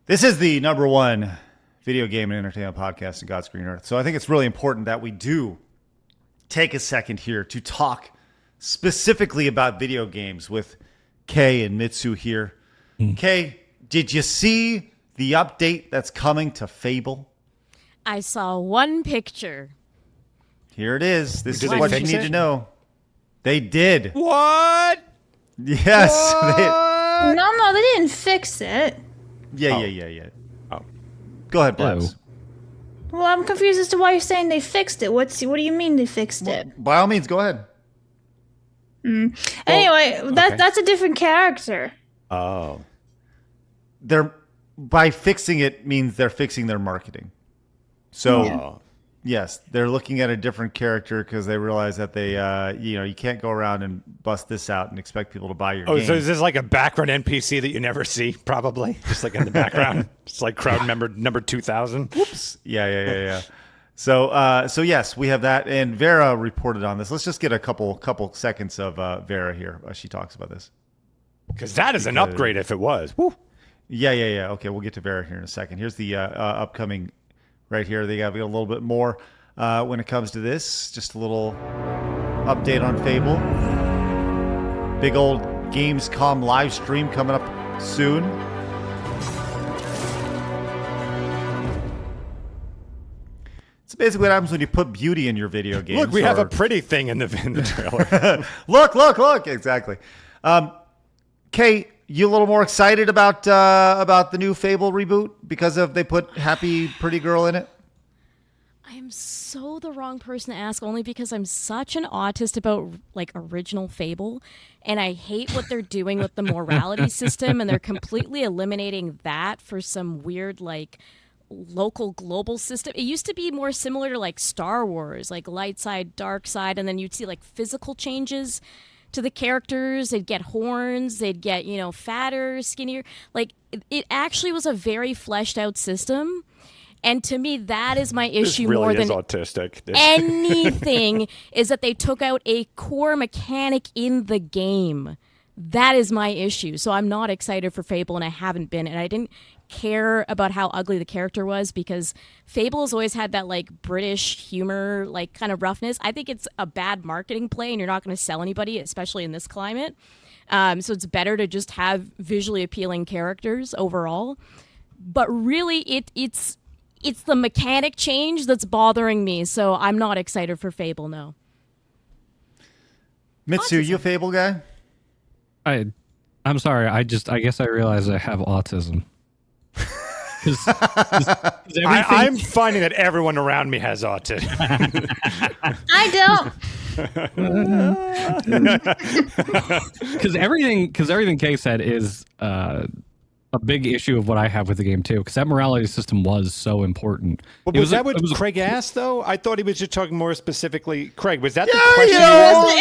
This is the number one video game and entertainment podcast in God's green earth. So I think it's really important that we do take a second here to talk specifically about video games with Kay and Mitsu here. Kay, did you see the update that's coming to Fable? I saw one picture. Here it is. This is Did what they you fix need it? to know. They did. What? Yes. What? No, they didn't fix it. Yeah. Oh. Go ahead, Blabs. Well, I'm confused as to why you're saying they fixed it. What do you mean they fixed it? By all means, go ahead. Anyway, that's a different character. Oh. By fixing it means they're fixing their marketing. So, yes, they're looking at a different character because they realize that they, you can't go around and bust this out and expect people to buy your game. So is this like a background NPC that you never see? Probably just like in the background. It's like crowd member number 2000. Whoops. Yeah. So yes, we have that, and Vera reported on this. Let's just get a couple seconds of Vera here as she talks about this. Because that is an upgrade if it was. Woo. Yeah. Okay, we'll get to Vera here in a second. Here's the upcoming right here. They got a little bit more when it comes to this. Just a little update on Fable. Big old Gamescom live stream coming up soon. It's basically what happens when you put beauty in your video games. Look, we have a pretty thing in the trailer. Look. Exactly. Kay, you a little more excited about the new Fable reboot because they put Happy Pretty Girl in it? I am so the wrong person to ask, only because I'm such an autist about like original Fable, and I hate what they're doing with the morality system, and they're completely eliminating that for some weird like local global system. It used to be more similar to like Star Wars, like light side, dark side, and then you'd see like physical changes to the characters. They'd get horns, they'd get, fatter, skinnier. Like it actually was a very fleshed out system. And to me, that is my issue really more than autistic. anything is that they took out a core mechanic in the game. That is my issue. So I'm not excited for Fable, and I haven't been. And I didn't care about how ugly the character was because Fable has always had that like British humor, like kind of roughness. I think it's a bad marketing play, and you're not going to sell anybody, especially in this climate. So it's better to just have visually appealing characters overall. But really, it's the mechanic change that's bothering me. So I'm not excited for Fable. No. Mitsu, you a Fable guy? I'm sorry. I guess I realized I have autism. I'm finding that everyone around me has autism. I don't. Because everything Kay said is a big issue of what I have with the game too. Because that morality system was so important. Well, was that what Craig asked though? I thought he was just talking more specifically. Craig, was that the question?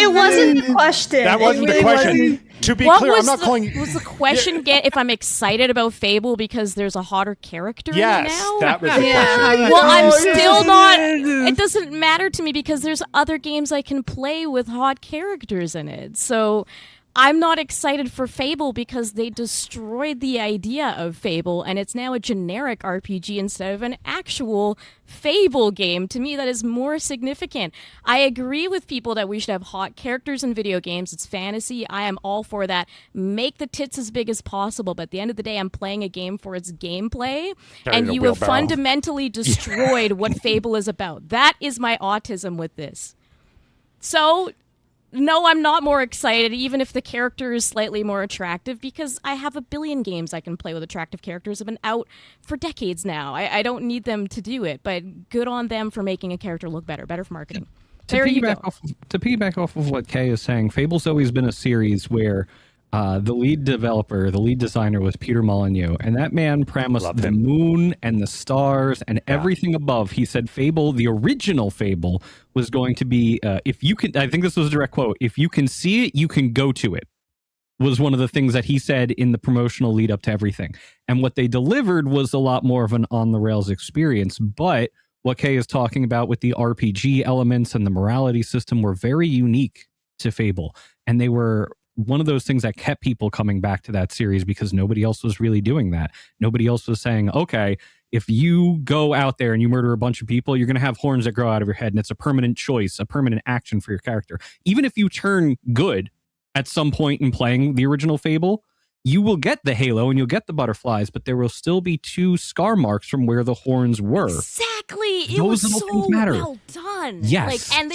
It wasn't the question. That wasn't the question. To be clear, I'm not calling. Was the question if I'm excited about Fable because there's a hotter character Yes, now? that was the question. Well, I'm still not. It doesn't matter to me because there's other games I can play with hot characters in it. So I'm not excited for Fable because they destroyed the idea of Fable, and it's now a generic RPG instead of an actual Fable game. To me, that is more significant. I agree with people that we should have hot characters in video games. It's fantasy. I am all for that. Make the tits as big as possible, but at the end of the day, I'm playing a game for its gameplay, and you have fundamentally destroyed what Fable is about. That is my autism with this. So no, I'm not more excited, even if the character is slightly more attractive, because I have a billion games I can play with attractive characters. I've been out for decades now. I don't need them to do it, but good on them for making a character look better for marketing. To piggyback off of what Kay is saying, Fable's always been a series where the lead developer, the lead designer was Peter Molyneux, and that man promised the moon and the stars and everything above. He said Fable, the original Fable, was going to be, if you can, I think this was a direct quote, if you can see it, you can go to it, was one of the things that he said in the promotional lead up to everything. And what they delivered was a lot more of an on-the-rails experience, but what Kay is talking about with the RPG elements and the morality system were very unique to Fable, and they were one of those things that kept people coming back to that series, because nobody else was really doing that. Nobody else was saying, okay, if you go out there and you murder a bunch of people, you're going to have horns that grow out of your head, and it's a permanent choice, a permanent action for your character. Even if you turn good at some point in playing the original Fable, you will get the halo and you'll get the butterflies, but there will still be 2 scar marks from where the horns were. Exactly. It Those was little things so matter. well done. Yes. And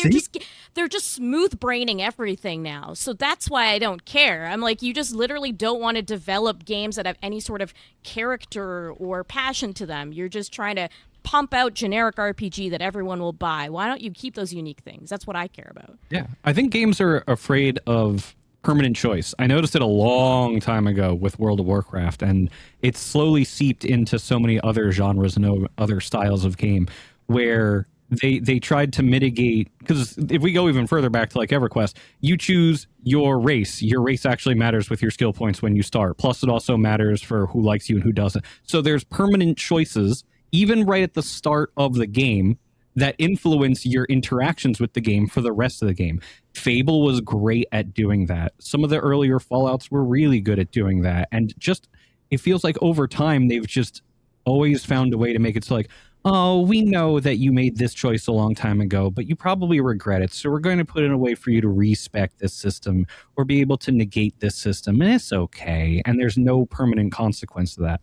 they're just smooth braining everything now. So that's why I don't care. I'm like, you just literally don't want to develop games that have any sort of character or passion to them. You're just trying to pump out generic RPG that everyone will buy. Why don't you keep those unique things? That's what I care about. Yeah. I think games are afraid of permanent choice. I noticed it a long time ago with World of Warcraft, and it's slowly seeped into so many other genres and other styles of game where they tried to mitigate, because if we go even further back to like EverQuest, you choose your race. Your race actually matters with your skill points when you start. Plus it also matters for who likes you and who doesn't. So there's permanent choices even right at the start of the game that influence your interactions with the game for the rest of the game. Fable was great at doing that. Some of the earlier Fallouts were really good at doing that. And just, it feels like over time, they've just always found a way to make it so like, oh, we know that you made this choice a long time ago, but you probably regret it. So we're going to put in a way for you to respec this system or be able to negate this system. And it's okay. And there's no permanent consequence to that.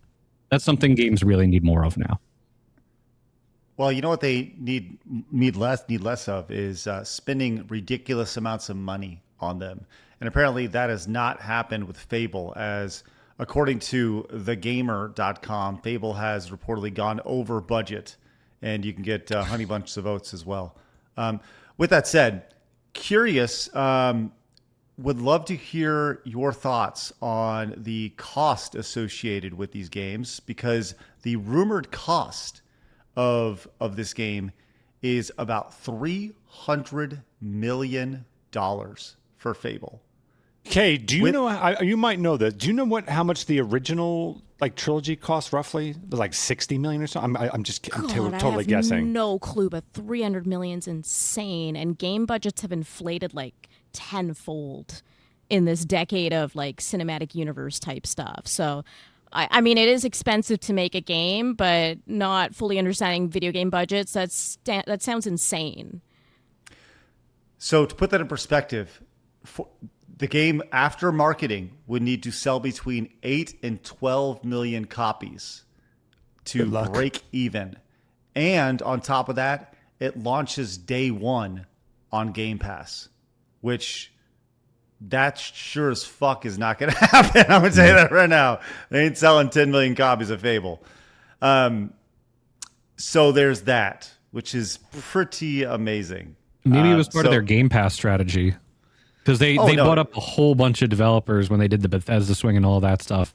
That's something games really need more of now. Well, you know what they need less of is spending ridiculous amounts of money on them. And apparently that has not happened with Fable, as according to thegamer.com, Fable has reportedly gone over budget, and you can get Honey Bunches of Oats as well. With that said, curious, would love to hear your thoughts on the cost associated with these games, because the rumored cost of this game is about $300 million for Fable. Okay, do you know? You might know this. Do you know how much the original trilogy cost roughly? It was like $60 million or so. I'm totally guessing. No clue, but 300 million's insane, and game budgets have inflated like tenfold in this decade of like cinematic universe type stuff. So I mean, it is expensive to make a game, but not fully understanding video game budgets, that sounds insane. So to put that in perspective, the game after marketing would need to sell between 8 and 12 million copies to break even. And on top of that, it launches day one on Game Pass, which that sure as fuck is not going to happen. I'm going to tell you that right now. They ain't selling 10 million copies of Fable. So there's that, which is pretty amazing. Maybe it was part of their Game Pass strategy, because they bought up a whole bunch of developers when they did the Bethesda swing and all that stuff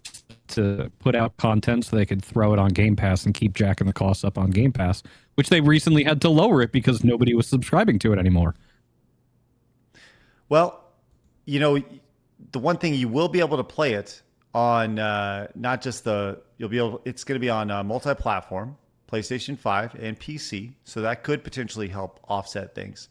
to put out content so they could throw it on Game Pass and keep jacking the costs up on Game Pass, which they recently had to lower it because nobody was subscribing to it anymore. Well, you know, the one thing you will be able to play it on, not just it's going to be on multi-platform, PlayStation 5 and PC. So that could potentially help offset things.